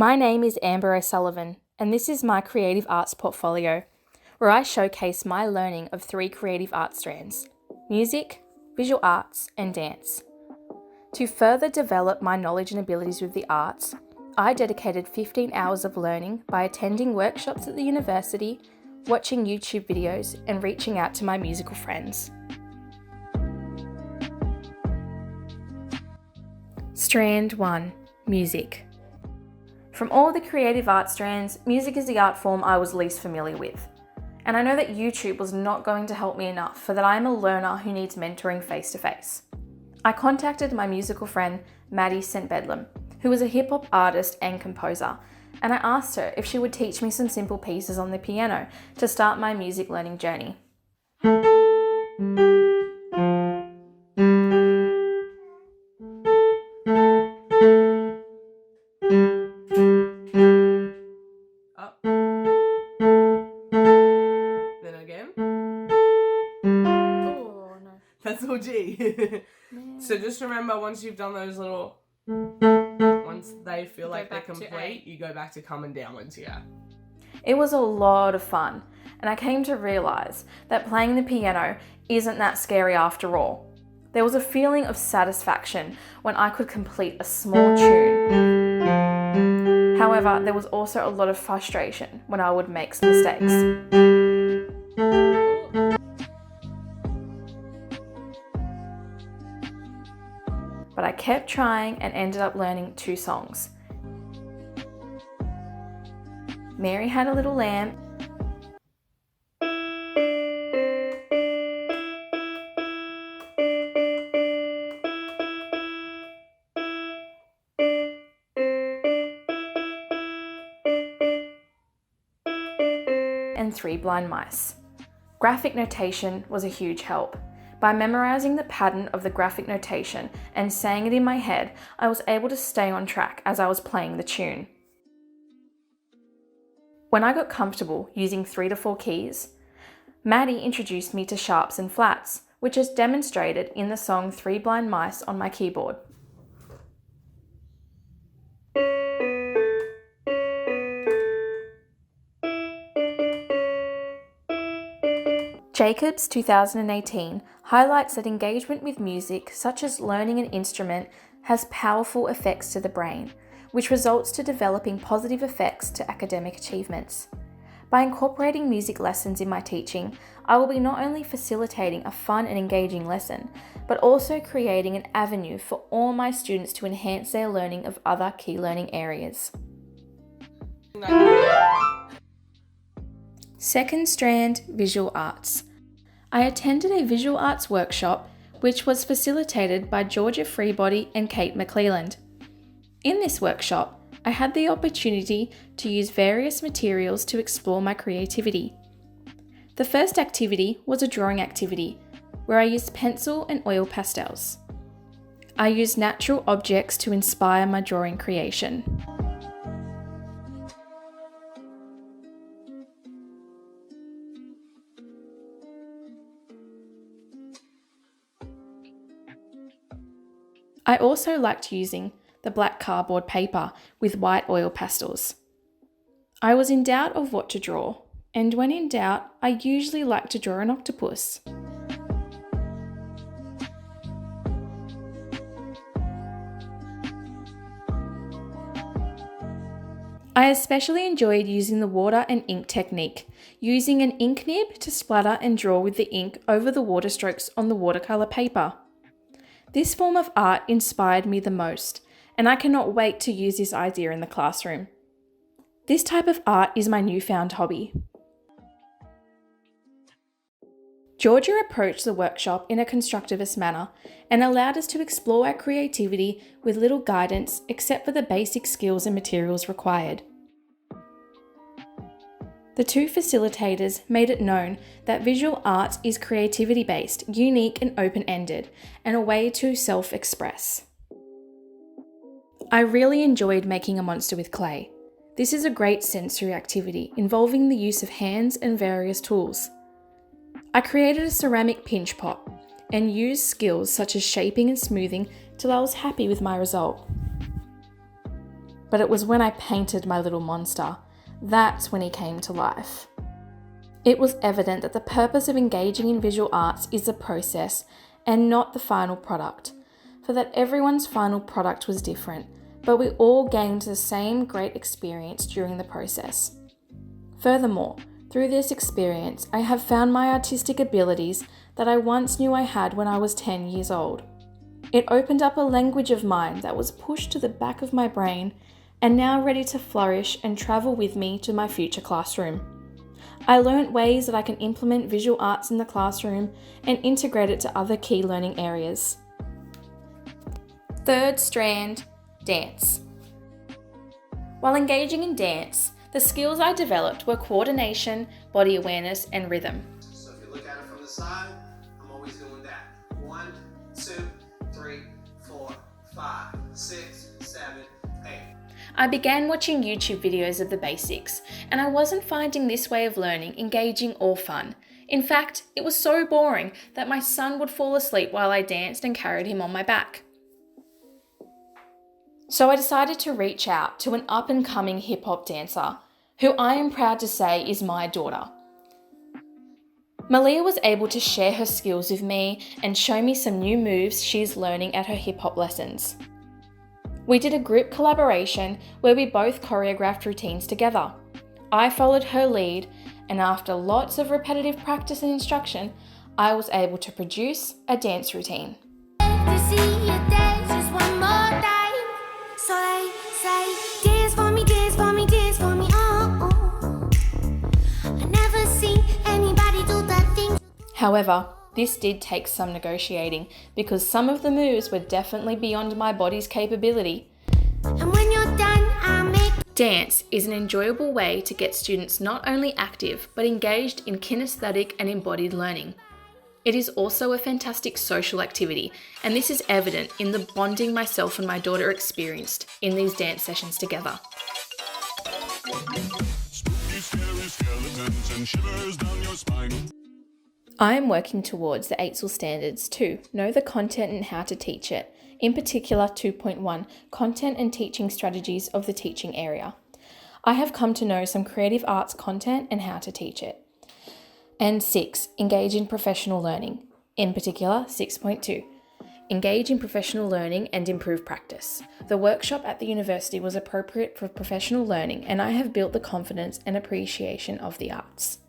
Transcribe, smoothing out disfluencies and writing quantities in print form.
My name is Amber O'Sullivan, and this is my creative arts portfolio, where I showcase my learning of 3 creative art strands: music, visual arts, and dance. To further develop my knowledge and abilities with the arts, I dedicated 15 hours of learning by attending workshops at the university, watching YouTube videos, and reaching out to my musical friends. Strand 1: Music. From all the creative art strands, music is the art form I was least familiar with. And I know that YouTube was not going to help me enough, for that I am a learner who needs mentoring face to face. I contacted my musical friend Maddie St. Bedlam, who is a hip hop artist and composer, and I asked her if she would teach me some simple pieces on the piano to start my music learning journey. Up. Then again. Oh no. That's all G. So just remember, once you've done those once they feel like they're complete, you go back to coming downwards, yeah. It was a lot of fun, and I came to realise that playing the piano isn't that scary after all. There was a feeling of satisfaction when I could complete a small tune. However, there was also a lot of frustration when I would make some mistakes. But I kept trying and ended up learning 2 songs. Mary Had a Little Lamb and 3 Blind Mice. Graphic notation was a huge help. By memorising the pattern of the graphic notation and saying it in my head, I was able to stay on track as I was playing the tune. When I got comfortable using 3 to 4 keys, Maddie introduced me to sharps and flats, which is demonstrated in the song 3 Blind Mice on my keyboard. Jacobs 2018 highlights that engagement with music, such as learning an instrument, has powerful effects to the brain, which results to developing positive effects to academic achievements. By incorporating music lessons in my teaching, I will be not only facilitating a fun and engaging lesson, but also creating an avenue for all my students to enhance their learning of other key learning areas. Second strand: Visual Arts. I attended a visual arts workshop which was facilitated by Georgia Freebody and Kate McClelland. In this workshop, I had the opportunity to use various materials to explore my creativity. The first activity was a drawing activity, where I used pencil and oil pastels. I used natural objects to inspire my drawing creation. I also liked using the black cardboard paper with white oil pastels. I was in doubt of what to draw, and when in doubt, I usually like to draw an octopus. I especially enjoyed using the water and ink technique, using an ink nib to splatter and draw with the ink over the water strokes on the watercolour paper. This form of art inspired me the most, and I cannot wait to use this idea in the classroom. This type of art is my newfound hobby. Georgia approached the workshop in a constructivist manner and allowed us to explore our creativity with little guidance except for the basic skills and materials required. The 2 facilitators made it known that visual arts is creativity-based, unique and open-ended, and a way to self-express. I really enjoyed making a monster with clay. This is a great sensory activity involving the use of hands and various tools. I created a ceramic pinch pot and used skills such as shaping and smoothing till I was happy with my result. but it was when I painted my little monster. That's when he came to life. It was evident that the purpose of engaging in visual arts is the process and not the final product, for that everyone's final product was different, but we all gained the same great experience during the process. Furthermore, through this experience, I have found my artistic abilities that I once knew I had when I was 10 years old. It opened up a language of mine that was pushed to the back of my brain and now ready to flourish and travel with me to my future classroom. I learnt ways that I can implement visual arts in the classroom and integrate it to other key learning areas. Third strand, dance. While engaging in dance, the skills I developed were coordination, body awareness, and rhythm. So if you look at it from the side, I'm always doing that. 1, 2, 3, 4, 5, 6, 7, 8. I began watching YouTube videos of the basics, and I wasn't finding this way of learning engaging or fun. In fact, it was so boring that my son would fall asleep while I danced and carried him on my back. So I decided to reach out to an up-and-coming hip-hop dancer, who I am proud to say is my daughter. Malia was able to share her skills with me and show me some new moves she's learning at her hip-hop lessons. We did a group collaboration where we both choreographed routines together. I followed her lead, and after lots of repetitive practice and instruction, I was able to produce a dance routine. However, this did take some negotiating because some of the moves were definitely beyond my body's capability. And when you're done, Dance is an enjoyable way to get students not only active but engaged in kinesthetic and embodied learning. It is also a fantastic social activity, and this is evident in the bonding myself and my daughter experienced in these dance sessions together. I am working towards the AITSL standards to know the content and how to teach it, in particular 2.1, content and teaching strategies of the teaching area. I have come to know some creative arts content and how to teach it. And 6, engage in professional learning, in particular 6.2. Engage in professional learning and improve practice. The workshop at the university was appropriate for professional learning, and I have built the confidence and appreciation of the arts.